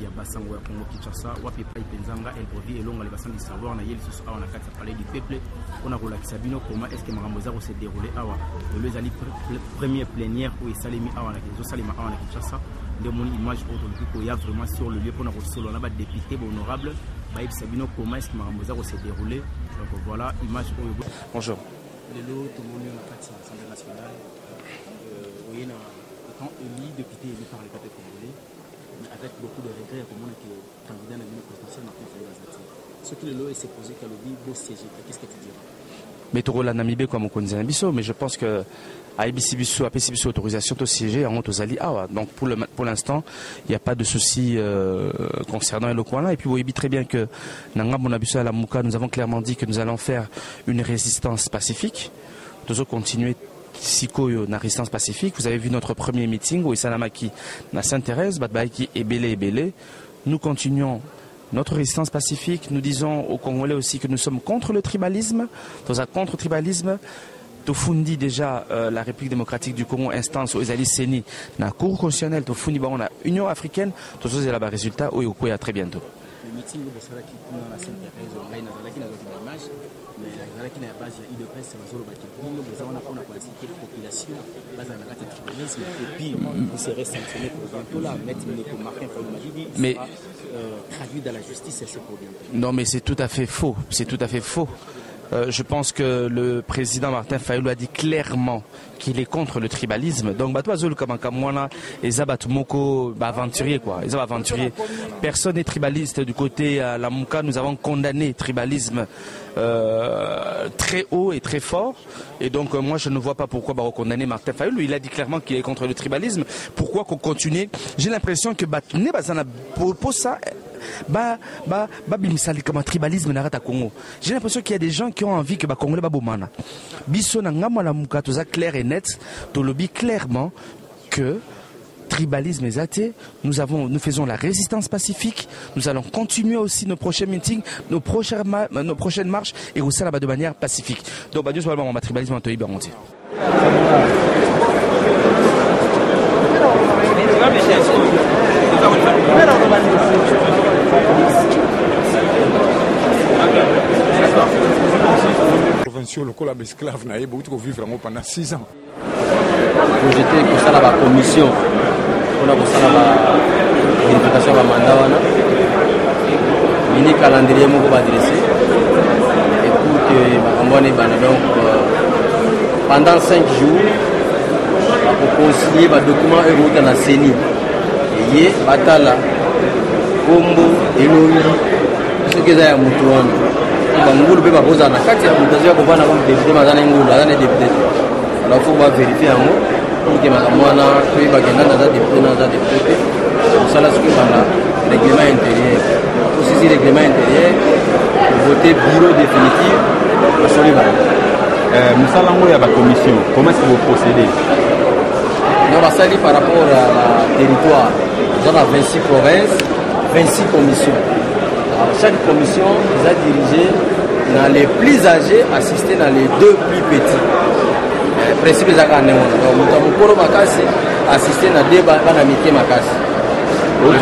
ya basango ya Congo Kinshasa wapi pa ipenzanga improviser elonga le bassin du savoir na yeli soso awa na kati ya palais du peuple on a kolakisa bino comment est-ce que makambo za ko se dérouler awa le ezali première plénière où esalemi awa na Kinshasa awa na Kinshasa de mon image auto il y a vraiment sur le lieu pour na solo na ba député honorable ba ibsabino comment est-ce que makambo za ko se dérouler donc voilà image oyo. Bonjour. Lelo tout le monde na kati ya Assemblée nationale oui na quand élu député élu par le peuple congolais mais avec beaucoup de regrets comme on est que candidat na l'union présidentielle Martin Fayulu Azati ce qui le lot s'est posé qu'à lobby beau siéger qu'est-ce que tu diras? Mais Torola Namibé comme on connaît Bisso, mais je pense que à IBC Bisso, à PC Bisso autorisation de siéger en Otozali Awa. Donc pour l'instant, il n'y a pas de souci concernant le coin là. Et puis vous voyez très bien que Nanga Monabiso à la Mouka, nous avons clairement dit que nous allons faire une résistance pacifique. Nous allons continuer Sikoyo na résistance pacifique. Vous avez vu notre premier meeting où Isanamaki na Sainte-Thérèse, Batbaiki et Belé. Nous continuons notre résistance pacifique. Nous disons aux Congolais aussi que nous sommes contre le tribalisme. Dans un contre-tribalisme, Tofundi déjà la République démocratique du Congo instance aux Ezali Seni, la Cour constitutionnelle, Tofundi on a Union africaine, tout ça c'est là-bas résultat au Yokoya très bientôt. Le meeting de Bossala qui est dans la Sainte-Thérèse, on a une image, mais la qui n'a pas de presse, c'est la zone où on a pour inciter la population, là on a un tribalisme, et puis il serait sanctionné pour bientôt là, mettre le Martin Fayulu mais traduit dans la justice, c'est pour bientôt. Non mais c'est tout à fait faux, c'est tout à fait faux. Je pense que le président Martin Fayulu a dit clairement qu'il est contre le tribalisme. Donc, aventurier quoi. Ils ont aventurier. Personne n'est tribaliste du côté à la Mouka. Nous avons condamné le tribalisme très haut et très fort. Et donc, moi, je ne vois pas pourquoi condamner Martin Fayulu. Il a dit clairement qu'il est contre le tribalisme. Pourquoi qu'on continue? J'ai l'impression que pour ça. Tribalisme narata Congo. J'ai l'impression qu'il y a des gens qui ont envie que Congolais babomana. Biso na ngama la muka toza clair et net, to lobby clairement que tribalisme est athée. Nous faisons la résistance pacifique. Nous allons continuer aussi nos prochains meetings, nos prochaines marches et aussi là-bas de manière pacifique. Donc Dieu soit le tribalisme en toi Iberonti. Provinciaux locaux à esclaves n'a beaucoup vivre pendant 6 ans. Projeté que ça la commission on a ça la vérification de mandat wana mini calendrier moko ba adressé et pour que makambo ne bana donc pendant 5 jours pour concilier ba document et dans la CENI et batala kombo elongi ce que ça ya mutu wana ngulu pe bapoza na kati ya mutazi ya kovana comme député mazana ngulu azana député alors faut ba vérifier yango pour que makamwana pe bagenda na za député na za député ça là ce que bana règlement intérieur aussi si règlement intérieur voter bureau définitif pour soliba musalango ya ba commission comment est-ce que vous procédez? On va saluer par rapport à la territoire dans 26 provinces 26 commissions. Chaque commission est dirigée dans les plus âgés, assistés dans les 2 plus petits. Principe de Zakane, donc assisté dans 2 banamités Makasi. Oui,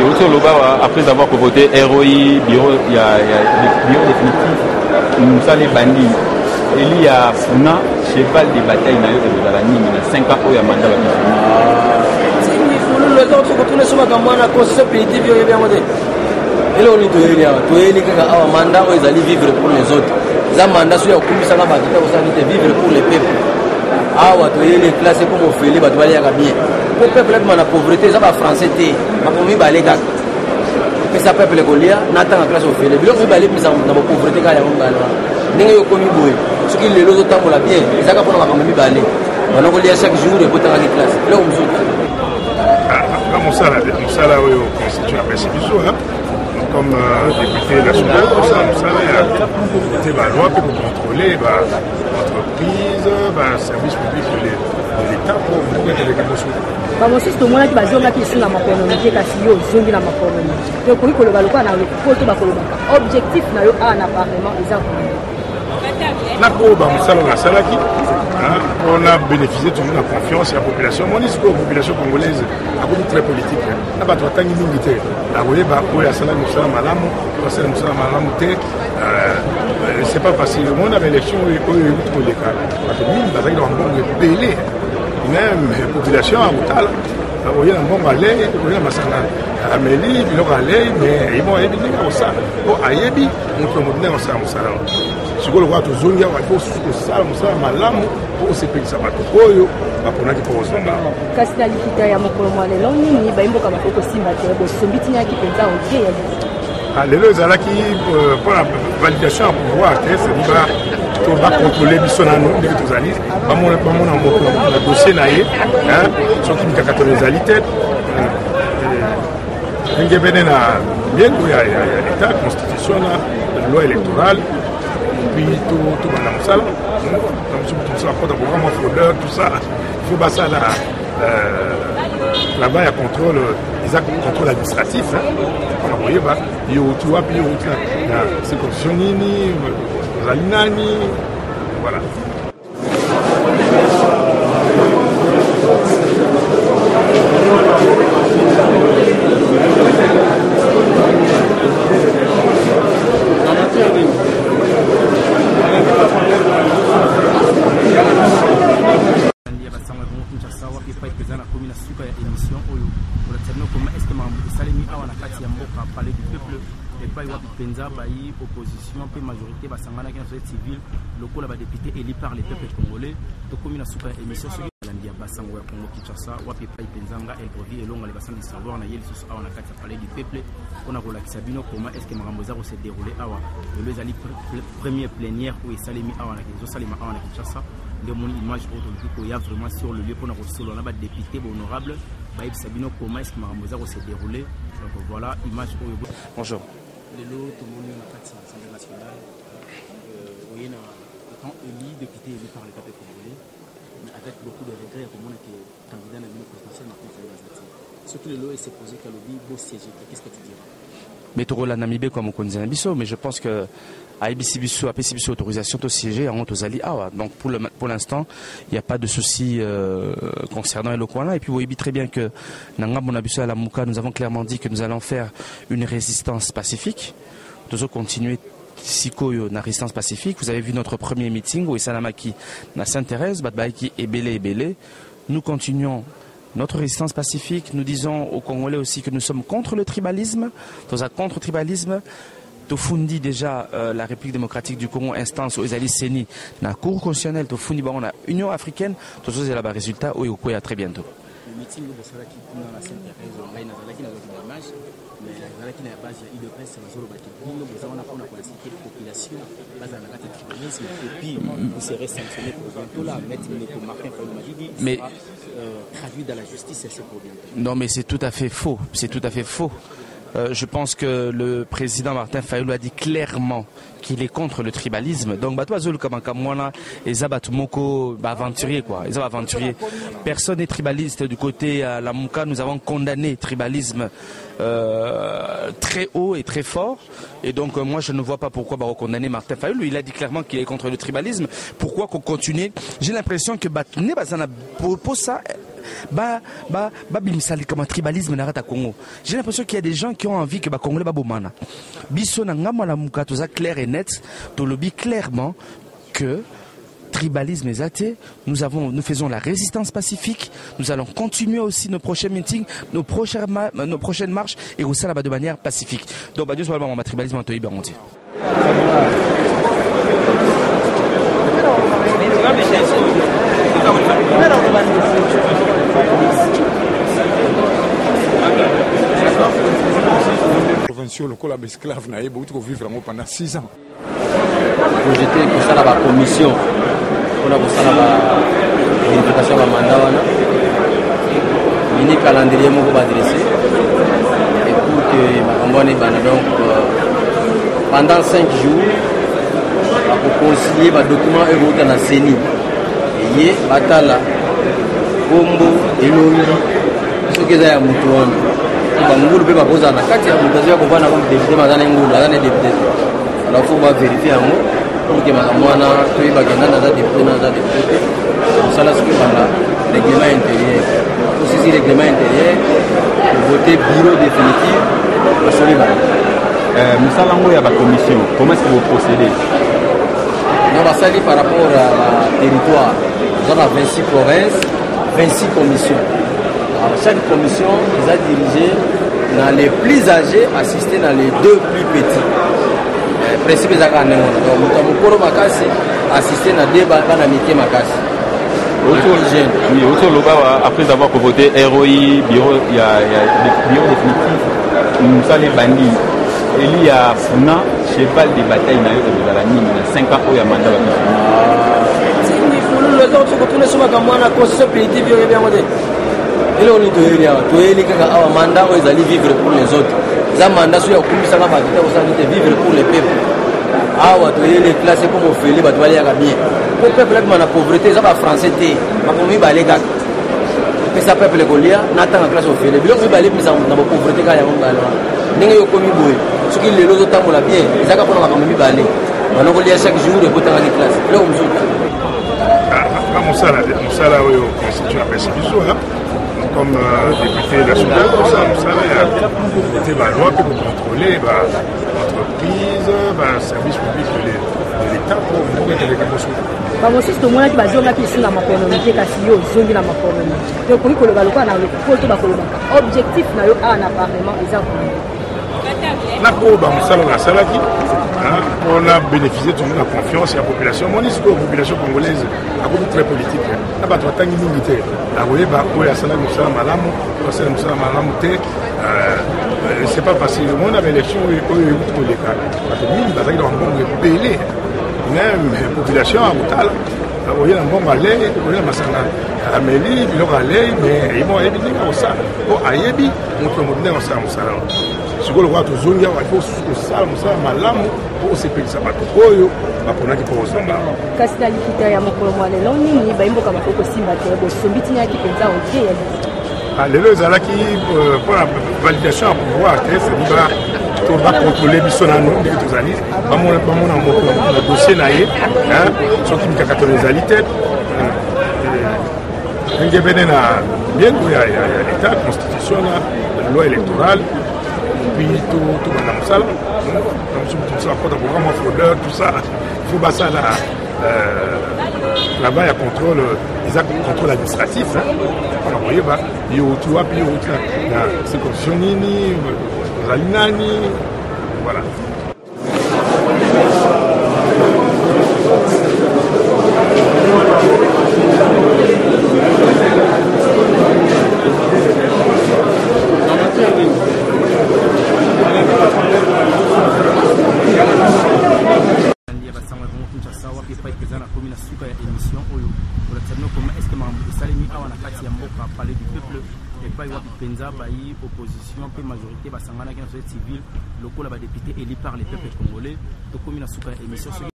autour de après avoir voté ROI, il y a le bureau définitif, nous allons bandits. Il y a Funa, cheval de bataille, il y a 5 ans où il y a mandat. Les autres, tous les soirs, comme la constitution punitive, il y a bien modèle. Et là, on est tous les mandat où ils allaient vivre pour les autres. Ils ont un mandat sur vivre pour les peuples. Ah, les classes comme on fait, les bâtiments, les bien. Pour le peuple, la pauvreté, ils ont un français, ils ont mis les gars. Mais ça peuple, les n'attend la classe au fait. Les blocs, ils ont mis dans la pauvreté, quand ils ont mis les commis boués. Ce qui les autres pour la bien, ils ont pour la famille balai. On a chaque jour et pour la classe. Là, on nous Moussala constitue un PCBISO, comme député national, député loi pour contrôler l'entreprise, le service public de l'État pour mettre les émotions. Comme si tout le monde qui est dans ma économie, qui est dans ma économie. Donc, il faut que objectif, il y a un appartement, Nako Moussala On a bénéficié toujours de la confiance de la population. Mon discours la population congolaise a beaucoup très politique. La bataille est militaire. La voyez, c'est pas facile. Le monde a l'élection où il y a parce que mine bataille dans le monde est belé. Même la population a Outal. Vous voyez, un bon balai, vous voyez, la Amélie, il aura l'air, mais ils vont éviter ça. Pour Ayebi, on peut monter dans ça. Si vous voulez, il faut ça, malamu, pour se payer ça. Pour qu'on a des correspondants. Kasi na likita ya mokolo mwalelo nini bayimboka makoko simba te bo sombiti nyaki penza oje ya lelo ezalaki pour la validation à pouvoir c'est va to va contrôler biso na no ndenge tozali bamona na dossier na ye soki mikakato ezali te ndenge bene na miengo ya l'état constitution na loi électorale puis tout bana mosala tout ça pour programme fraudeur tout ça il faut passer là-bas il y a contrôle les actes de contrôle administratif vous voyez il y a tu vois puis c'est constitution nini zalinani voilà. Opposition, puis majorité, basangana qui est société civile, locaux là député élu par les peuples congolais, to comme une super émission sur l'Andia Bassango Congo Kinshasa, wapi pai penzanga el provi et longa les bassins du savoir na yeli sous awa na kati parler du peuple, on a relaxé bino comment est-ce que Maramboza s'est déroulé awa, le les ali première plénière où il salimi awa na Kinshasa, salima awa na Kinshasa, de mon image autour il y a vraiment sur le lieu pour na recevoir on a député honorable, baïb Sabino comment est-ce que Maramboza s'est déroulé, donc voilà image où bonjour. Lelo tout le monde a parti à l'Assemblée nationale. Oui, étant élu, député élu par les peuples congolais, mais avec beaucoup de regrets, comme on est candidat à la présidentielle, ce que le lot s'est posé qu'à l'objet, beau siège, qu'est-ce que tu diras? Mais tu la Namibé comme Konzi Biso, mais je pense que à IBC Biso, autorisation de siéger en Tozali Awa. Donc pour l'instant, il n'y a pas de souci concernant le coin là. Et puis vous voyez très bien que Nanga Monabiso à la Mouka, nous avons clairement dit que nous allons faire une résistance pacifique. Nous allons continuer Sikoyo na résistance pacifique. Vous avez vu notre premier meeting où Isalamaki na Sainte-Thérèse, Batbaiki et Belé. Nous continuons notre résistance pacifique. Nous disons aux Congolais aussi que nous sommes contre le tribalisme. Dans un contre-tribalisme, Tofundi déjà la République démocratique du Congo instance aux Ezali Seni, la Cour constitutionnelle, Tofundi on a Union africaine, tout ça c'est là-bas résultat au Yoko très bientôt. Le meeting de Sala qui dans la Sainte-Thérèse, on a une qui n'a pas d'image, mais la qui n'a pas de IDPS, c'est la zone bâtie. Nous besoin on a pour inciter la population, pas dans la tribalisme, et puis vous serez sanctionné pour bientôt là, mettre le Martin Fayou mais traduit dans la justice, c'est pour bientôt. Non mais c'est tout à fait faux, c'est tout à fait faux. Je pense que le président Martin Fayulu a dit clairement qu'il est contre le tribalisme. Donc, aventurier quoi. Ils ont aventurier. Personne n'est tribaliste du côté la Mouka. Nous avons condamné le tribalisme très haut et très fort. Et donc, moi, je ne vois pas pourquoi condamner Martin Fayulu. Il a dit clairement qu'il est contre le tribalisme. Pourquoi qu'on continue? J'ai l'impression que pour ça. Comme tribalisme na Congo. J'ai l'impression qu'il y a des gens qui ont envie que Congolais babomana. Biso na ngama la muka toza clair et net, to lobby clairement que tribalisme exaté, nous faisons la résistance pacifique, nous allons continuer aussi nos prochains meetings, nos prochaines marches et aussi là-bas de manière pacifique. Donc Dieu soit le tribalisme en Toyi Baronti. Provinciaux locaux à esclaves n'a beaucoup vivre pendant 6 ans. Projeté que ça la commission, on a ça la vérification de mandat, mini calendrier mon va adresser et pour que donc pendant 5 jours, on concilier les documents et dans la CENI. Et batala bombo eloi soki za ya mutu wana bangulu pe bakozana kati ya mutu azia kovana comme député mazana ngulu azana député alors faut ba vérifier yango pour que makamwana puis bagenda na député ça là ce que banda règlement intérieur aussi règlement intérieur voter bureau définitif asali ba musalango ya ba commission comment est-ce que vous procédez? Non, basali par rapport à la territoire nous avons 26 provinces 26 commissions. Alors, chaque commission les a dirigé dans les plus âgés assisté dans les 2 plus petits. Principe za kana ngona donc mutamukoro makasi assisté na débat na mike makasi. Oui, autour loba après avoir voté ROI bureau il y a bureau définitif nous allons bandi il y a funa cheval de bataille na yo de la nini na 5 ans au ya mandat ba tini fulu le temps que tu ne sois comme moi na constitution punitive yo bien modé il on to eli kaka awa mandat o ezali vivre pour les autres za mandat so ya kumbisa kama kita osali vivre pour les peuples awa to eli classé comme ofeli ba to bali ya bien pour peuple qui na pauvreté za ba français té ba komi ba leka pesa peuple kolia na tanga classe ofeli bilo mi bali pesa na pauvreté ka ya ngalo ninga yo komi boy ce qui les autres tamola bien za ka pona ba komi bali bana kolia chaque jour et potanga ni classe là on joue mosala oyo constitution apesi biso comme député national mosala vote baloi mpe kocontrôle baentreprise baservice public de l'état po moko eteleka mosusu bamosusu tomonaki bazongaki lisu na makonomi te kasi yo ozongi na makonomi te okoki koloba lokola na lokolo to bakolobaka objectif na yo awa na parlement eza koloba nakoba mosala oyo asalaki mpona bénéficier toujours la confiance ya population moni sikoyo population congolaise akomi très politique na bato batangi mingi te akoyeba oyo asalaki mosala malamu asala mosala malamu te c'est pas facile omona baélection oyo euti koleka bato mingi bazalaki na bambongo ebele même population akotala oye na mbongo alei oye na masanga ameli biloko alei mais bon ayebi ndenge akosala po ayebi moto ya moto ndenge akosala mosala sikoyo lokola tozongi awa ifo kosala mosala malamu po osepelisa bato oyo baponaki mpo kozonga kasi na likita ya mokolo mwa lelo nini bayimboka bakoko kosimba te bosombi ntina yaki mpenza oke ya lelo ezalaki mpona validation ya pouvoir te cetadire to bacontrôle biso nano ndenge tozali bamona moto na dossier na ye soki mikakatano ezali te ndenge bene na miengo ya l'état constitution na loi électorale puis tout banda mosala tosala kota programme ya fraudeur tout ça il faut basala là-bas ya contrôle eza contrôle administratif mpona koyeba yo outi wapi yo outi na circonstitution nini ozali nani voilà penza bayi opposition pe majorité basangana ki na société civile lokola ba député élu par les peuples congolais to komi na suka émission